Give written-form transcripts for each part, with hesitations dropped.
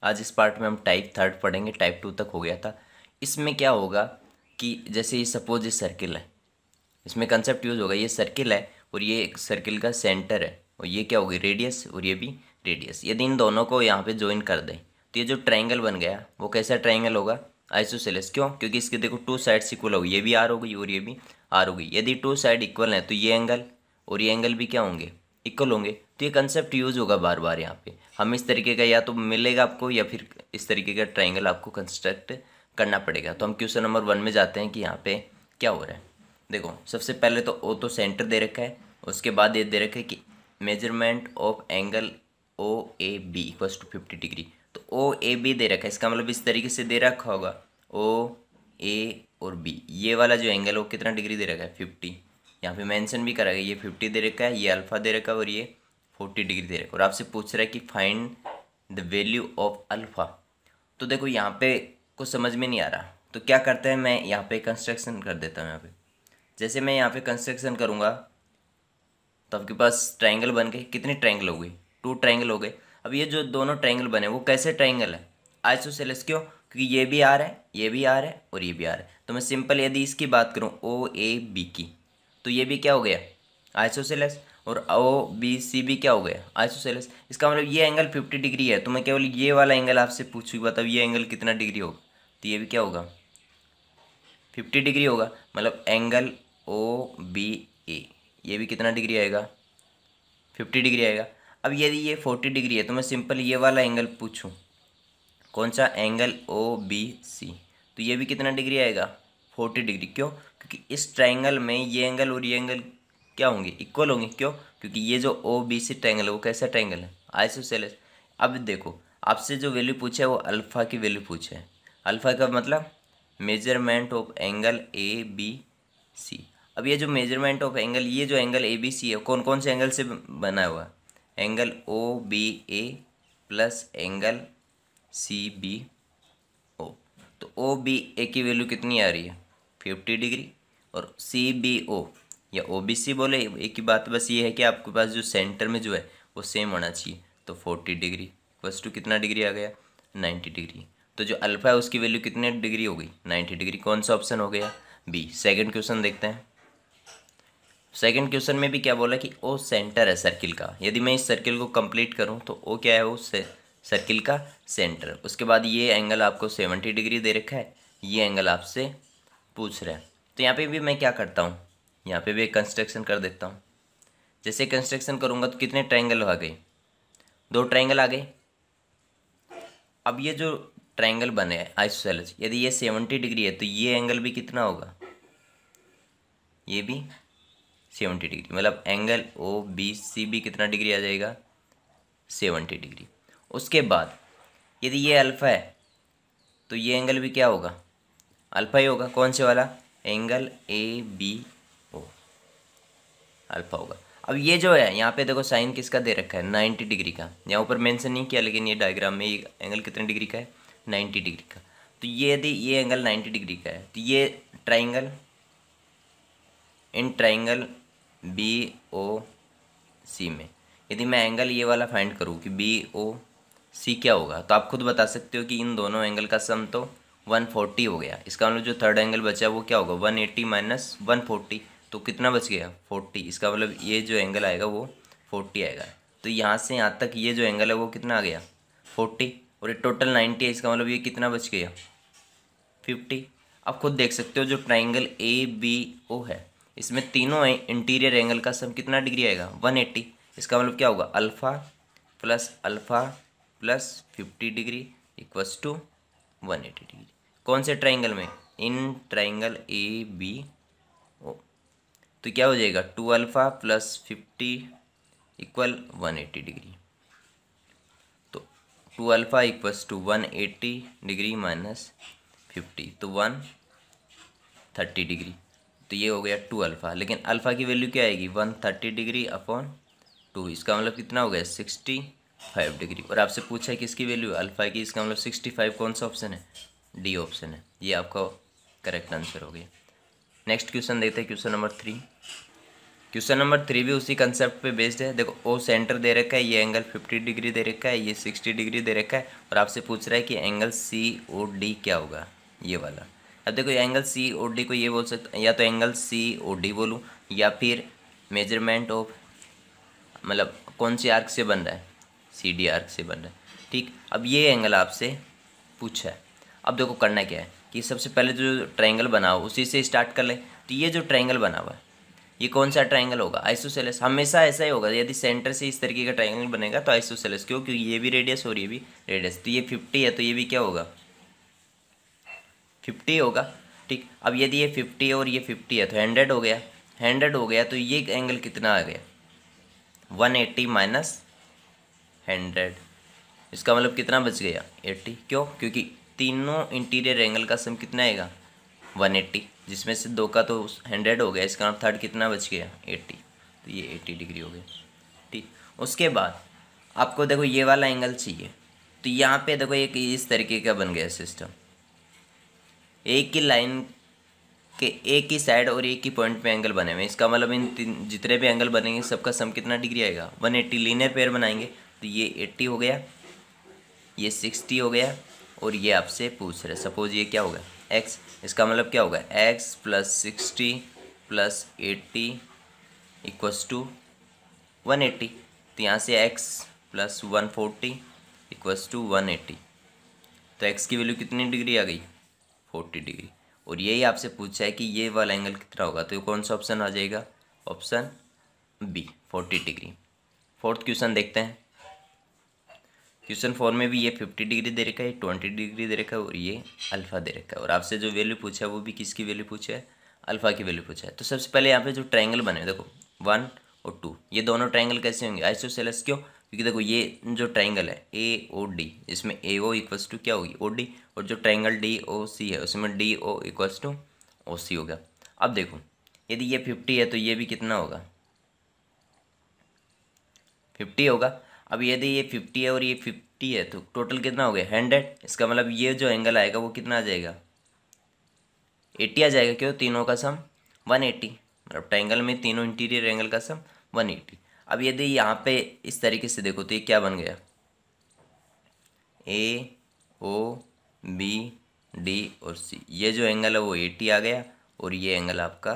आज इस पार्ट में हम टाइप थर्ड पढ़ेंगे, टाइप टू तक हो गया था। इसमें क्या होगा कि जैसे ये सपोज ये सर्किल है, इसमें कंसेप्ट यूज होगा, ये सर्किल है और ये एक सर्किल का सेंटर है और ये क्या होगी रेडियस और ये भी रेडियस। यदि इन दोनों को यहाँ पे ज्वाइन कर दें तो ये जो ट्रायंगल बन गया वो कैसा ट्रायंगल होगा, आइसोसेलेस। क्यों? क्योंकि इसके देखो टू साइड्स इक्वल होगी, ये भी आर हो गई और ये भी आर हो गई। यदि टू साइड इक्वल है तो ये एंगल और ये एंगल भी क्या होंगे, इक्वल होंगे। तो ये कंसेप्ट यूज होगा बार बार यहाँ पे। हम इस तरीके का या तो मिलेगा आपको या फिर इस तरीके का ट्रायंगल आपको कंस्ट्रक्ट करना पड़ेगा। तो हम क्वेश्चन नंबर 1 में जाते हैं कि यहाँ पे क्या हो रहा है। देखो सबसे पहले तो ओ तो सेंटर दे रखा है, उसके बाद ये दे रखा है कि measurement of angle O A B equals to 50 degree. तो ओ ए बी दे रखा है, इसका मतलब इस तरीके से दे रखा होगा ओ ए और बी। ये वाला जो एंगल है वो कितना डिग्री दे रखा है, 50। यहाँ पे मेंशन भी करा है, ये 50 दे रखा है, ये अल्फा दे रखा है और ये 40 डिग्री दे रखा है। और आपसे पूछ रहा है कि find the value of alpha. तो देखो यहाँ पे कुछ समझ में नहीं आ रहा, तो क्या करते हैं, मैं यहाँ पे कंस्ट्रक्शन कर देता हूँ। यहाँ पे जैसे मैं यहाँ पे कंस्ट्रक्शन करूँगा तो आपके पास ट्रायंगल बन गए। कितने ट्रायंगल हो गए, 2 ट्रायंगल हो गए। अब ये जो दोनों ट्रायंगल बने वो कैसे ट्रायंगल है, आइसोसेलेस। क्यों? क्योंकि ये भी आर है, ये भी आर है और ये भी आर है। तो मैं सिंपल यदि इसकी बात करूँ ओ ए बी की, तो ये भी क्या हो गया, आइसोसेलेस। और ओ बी सी भी क्या हो गया, आइसोसेलेस। इसका मतलब ये एंगल 50 डिग्री है, तो मैं केवल ये वाला एंगल आपसे पूछूँ, बताओ ये एंगल कितना डिग्री होगा। तो ये भी क्या होगा, 50 डिग्री होगा। मतलब एंगल ओ बी ए ये भी कितना डिग्री आएगा, 50 डिग्री आएगा। अब यदि ये 40 डिग्री है तो मैं सिंपल ये वाला एंगल पूछूं, कौन सा, एंगल ओ बी सी। तो ये भी कितना डिग्री आएगा, 40 डिग्री। क्यों? क्योंकि इस ट्रायंगल में ये एंगल और ये एंगल क्या होंगे, इक्वल होंगे। क्यों? क्योंकि ये जो ओ बी सी ट्रायंगल है वो कैसा ट्रायंगल है, आइसोसेलेस। अब देखो आपसे जो वैल्यू पूछा है वो अल्फ़ा की वैल्यू पूछा है। अल्फ़ा का मतलब measurement of angle A B C. अब ये जो मेजरमेंट ऑफ एंगल, ये जो एंगल ए बी सी है कौन कौन से एंगल से बना हुआ है, angle O B A plus angle C B O. तो ओ बी ए की वैल्यू कितनी आ रही है, 50 डिग्री। और सी बी ओ या ओ बी सी बोले, एक ही बात बस ये है कि आपके पास जो सेंटर में जो है वो सेम होना चाहिए। तो 40 डिग्री प्लस टू कितना डिग्री आ गया, 90 डिग्री। तो जो अल्फ़ा है उसकी वैल्यू कितने डिग्री हो गई, 90 डिग्री। कौन सा ऑप्शन हो गया, बी। सेकंड क्वेश्चन देखते हैं। सेकंड क्वेश्चन में भी क्या बोला कि ओ सेंटर है सर्किल का। यदि मैं इस सर्किल को कंप्लीट करूं तो ओ क्या है, वो सर्किल का सेंटर। उसके बाद ये एंगल आपको 70 डिग्री दे रखा है, ये एंगल आपसे पूछ रहा है। तो यहाँ पे भी मैं क्या करता हूँ, यहाँ पे भी एक कंस्ट्रक्शन कर देता हूँ। जैसे कंस्ट्रक्शन करूँगा तो कितने ट्रायंगल आ गए, 2 ट्रायंगल आ गए। अब ये जो ट्रायंगल बने हैं आइसोसेलेस, यदि ये 70 डिग्री है तो ये एंगल भी कितना होगा, ये भी 70 डिग्री। मतलब एंगल ओ बी सी भी कितना डिग्री आ जाएगा, 70 डिग्री। उसके बाद यदि ये अल्फ़ा है तो ये एंगल भी क्या होगा, अल्फ़ा ही होगा। कौन से वाला, angle A B O, alpha होगा। अब ये जो है यहाँ पे देखो साइन किसका दे रखा है, 90 डिग्री का। यहाँ ऊपर मेंशन नहीं किया लेकिन ये डायग्राम में ये एंगल कितने डिग्री का है, 90 डिग्री का। तो ये यदि ये एंगल 90 डिग्री का है तो ये triangle, in triangle B O C में यदि मैं एंगल ये वाला फाइंड करूँ कि बी ओ सी क्या होगा, तो आप खुद बता सकते हो कि इन दोनों एंगल का सम तो 140 हो गया। इसका मतलब जो थर्ड एंगल बचा वो क्या होगा, 180 माइनस 140। तो कितना बच गया, 40। इसका मतलब ये जो एंगल आएगा वो 40 आएगा। तो यहाँ से यहाँ तक ये जो एंगल है वो कितना आ गया, 40। और ये टोटल 90 है, इसका मतलब ये कितना बच गया, 50। आप खुद देख सकते हो जो ट्राइंगल ए बी ओ है इसमें तीनों इंटीरियर एंगल का सम कितना डिग्री आएगा, 180। इसका मतलब क्या होगा, alpha plus 50 degree equals to 180 degree. कौन से ट्राइंगल में, in triangle A B O. तो क्या हो जाएगा, 2 अल्फ़ा प्लस 50 इक्वल 180 डिग्री। तो 2 alpha equals to 180 degree minus 50 तो 130 डिग्री। तो ये हो गया 2 अल्फ़ा। लेकिन अल्फ़ा की वैल्यू क्या आएगी, 130 डिग्री अपॉन 2। इसका मतलब कितना हो गया, 65 डिग्री। और आपसे पूछा है कि इसकी वैल्यू अल्फ़ा की, इसका मतलब 65 कौन सा ऑप्शन है, डी ऑप्शन है। ये आपका करेक्ट आंसर हो गया। नेक्स्ट क्वेश्चन देखते हैं, क्वेश्चन नंबर 3। क्वेश्चन नंबर 3 भी उसी कंसेप्ट पे बेस्ड है। देखो ओ सेंटर दे रखा है, ये एंगल 50 डिग्री दे रखा है, ये 60 डिग्री दे रखा है, और आपसे पूछ रहा है कि एंगल सी ओ डी क्या होगा, ये वाला। अब देखो एंगल सी ओ डी को ये बोल सकते, या तो एंगल सी ओ डी बोलूँ, या फिर मेजरमेंट ऑफ, मतलब कौन सी आर्क से बन रहा है, सी डी आर्क से बन रहा है। ठीक, अब ये एंगल आपसे पूछा है। अब देखो करना क्या है कि सबसे पहले जो ट्रायंगल बना हो उसी से स्टार्ट कर ले। तो ये जो ट्रायंगल बना हुआ है ये कौन सा ट्रायंगल होगा, आइसोसेलेस। हमेशा ऐसा ही होगा, यदि सेंटर से इस तरीके का ट्रायंगल बनेगा तो आइसोसेलेस, क्यों, क्योंकि ये भी रेडियस और ये भी रेडियस। तो ये 50 है तो ये भी क्या होगा, 50 होगा। ठीक, अब यदि ये 50 है और ये 50 है तो 100 हो गया, 100 हो गया तो ये एंगल कितना आ गया, 180 माइनस 100। इसका मतलब कितना बच गया, 80। क्यों, क्योंकि तीनों इंटीरियर एंगल का सम कितना आएगा, 180, जिसमें से दो का तो 100 हो गया, इसका मतलब थर्ड कितना बच गया, 80। तो ये 80 डिग्री हो गया। ठीक, उसके बाद आपको देखो ये वाला एंगल चाहिए। तो यहाँ पे देखो एक इस तरीके का बन गया सिस्टम, एक ही लाइन के एक ही साइड और एक ही पॉइंट पे एंगल बने हुए हैं। इसका मतलब इन तीन जितने भी एंगल बनेंगे सबका सम कितना डिग्री आएगा, 180। लीनियर पेयर बनाएंगे तो ये 80 हो गया, ये 60 हो गया, और ये आपसे पूछ रहे सपोज ये क्या होगा, x। इसका मतलब क्या होगा, x plus 60 plus 80 equals to 180। तो यहाँ से x प्लस 140 इक्वस टू 180। तो x की वैल्यू कितनी डिग्री आ गई, 40 डिग्री। और यही आपसे पूछा है कि ये वाला एंगल कितना होगा, तो ये कौन सा ऑप्शन आ जाएगा, option B, 40 degree. Fourth question देखते हैं। क्वेश्चन 4 में भी ये 50 डिग्री दे रखा है, 20 डिग्री दे रखा है, और ये अल्फ़ा दे रखा है। और आपसे जो वैल्यू पूछा है वो भी किसकी वैल्यू पूछा है, अल्फ़ा की वैल्यू पूछा है। तो सबसे पहले यहाँ पे जो ट्रायंगल बने देखो 1 और 2, ये दोनों ट्रायंगल कैसे होंगे, आइसोसेलेस। क्यों, क्योंकि देखो ये जो ट्रायंगल है ए ओ डी, इसमें ए ओ इक्वल्स टू क्या होगी, ओ डी। और जो ट्रायंगल डी ओ सी है उसमें D O equals to O C होगा। अब देखो यदि ये 50 है तो ये भी कितना होगा, 50 होगा। अब यदि ये 50 है और ये 50 है तो टोटल कितना हो गया, 100। इसका मतलब ये जो एंगल आएगा वो कितना आ जाएगा, 80 आ जाएगा। क्यों, तीनों का सम 180, मतलब ट्रायंगल में तीनों इंटीरियर एंगल का सम 180। अब यदि यहाँ पे इस तरीके से देखो तो ये क्या बन गया, ए ओ बी डी और सी। ये जो एंगल है वो 80 आ गया, और ये एंगल आपका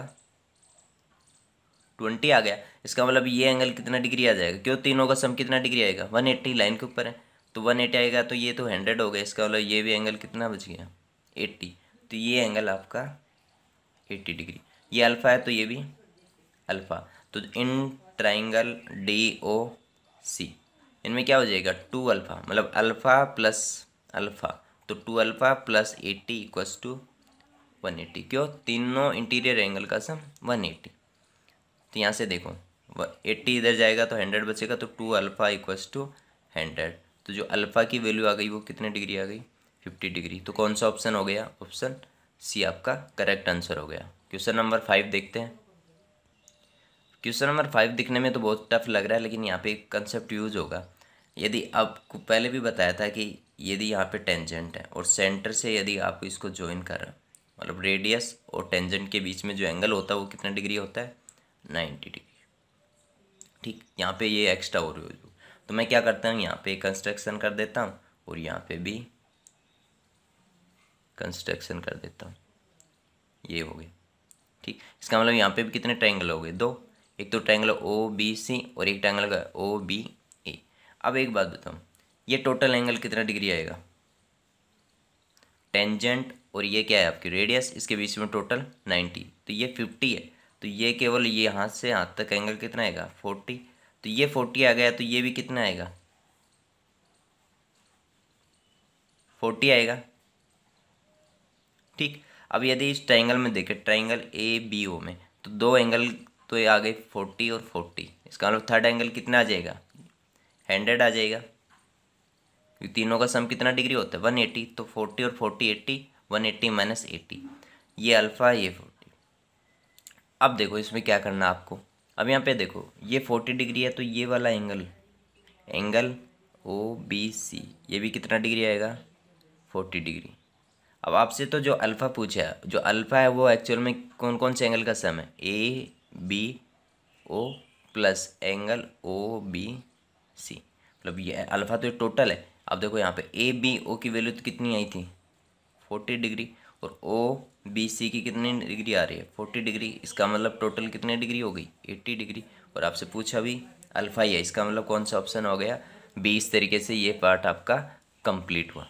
20 आ गया। इसका मतलब ये एंगल कितना डिग्री आ जाएगा, क्यों, तीनों का सम कितना डिग्री आएगा, 180, लाइन के ऊपर है तो 180 आएगा। तो ये तो 100 हो गया, इसका मतलब ये भी एंगल कितना बच गया, 80। तो ये एंगल आपका 80 डिग्री। ये अल्फ़ा है तो ये भी अल्फ़ा। तो इन ट्राइंगल डी ओ सी, इनमें क्या हो जाएगा, 2 अल्फ़ा, मतलब अल्फ़ा प्लस अल्फ़ा, तो 2 अल्फ़ा प्लस 80 इक्वस टू 180। क्यों, तीनों इंटीरियर एंगल का सम 180। तो यहाँ से देखो 80 इधर जाएगा तो 100 बचेगा, तो 2 अल्फ़ा इक्वस टू 100। तो जो अल्फ़ा की वैल्यू आ गई वो कितने डिग्री आ गई, 50 डिग्री। तो कौन सा ऑप्शन हो गया, ऑप्शन सी आपका करेक्ट आंसर हो गया। क्वेश्चन नंबर 5 देखते हैं। क्वेश्चन नंबर 5 दिखने में तो बहुत टफ लग रहा है, लेकिन यहाँ पे एक कंसेप्ट यूज होगा। यदि आपको पहले भी बताया था कि यदि यहाँ पे टेंजेंट है और सेंटर से यदि आप इसको ज्वाइन कर रहे हैं, मतलब रेडियस और टेंजेंट के बीच में जो एंगल होता है वो कितना डिग्री होता है, 90 डिग्री। ठीक, यहाँ पे ये एक्स्ट्रा हो रही हो, तो मैं क्या करता हूँ यहाँ पे कंस्ट्रक्शन कर देता हूँ और यहाँ पे भी कंस्ट्रक्शन कर देता हूँ, ये हो गया। ठीक, इसका मतलब यहाँ पे भी कितने ट्रायंगल हो गए, 2। एक तो ट्रायंगल ओ बी सी और एक ट्रायंगल का ओ बी ए। अब एक बात बताऊँ, ये टोटल एंगल कितना डिग्री आएगा, टेंजेंट और ये क्या है आपकी रेडियस, इसके बीच में टोटल 90। तो ये 50 है तो ये केवल ये हाथ से हाथ तक एंगल कितना आएगा, 40। तो ये 40 आ गया तो ये भी कितना आएगा, 40 आएगा। ठीक, अब यदि इस ट्रायंगल में देखें, ट्रायंगल ए बी ओ में, तो दो एंगल तो ये आ गए 40 और 40। इसका मतलब थर्ड एंगल कितना आ जाएगा, 100 आ जाएगा, क्योंकि तीनों का सम कितना डिग्री होता है, 180। तो 40 और 40 80, 180 माइनस 80, ये अल्फ़ा ये 40। अब देखो इसमें क्या करना आपको, अब यहाँ पे देखो ये 40 डिग्री है तो ये वाला angle, angle O B C, ये भी कितना डिग्री आएगा, 40 डिग्री। अब आपसे तो जो अल्फ़ा पूछा है, जो अल्फ़ा है वो एक्चुअल में कौन कौन से एंगल का सम है, A B O plus angle O B C, मतलब ये अल्फ़ा तो टोटल है। अब देखो यहाँ पे ए बी ओ की वैल्यू तो कितनी आई थी 40 डिग्री, और ओ बी सी की कितनी डिग्री आ रही है 40 डिग्री, इसका मतलब टोटल कितने डिग्री हो गई 80 डिग्री। और आपसे पूछा भी अल्फ़ा ही है, इसका मतलब कौन सा ऑप्शन हो गया बी। इस तरीके से ये पार्ट आपका कंप्लीट हुआ।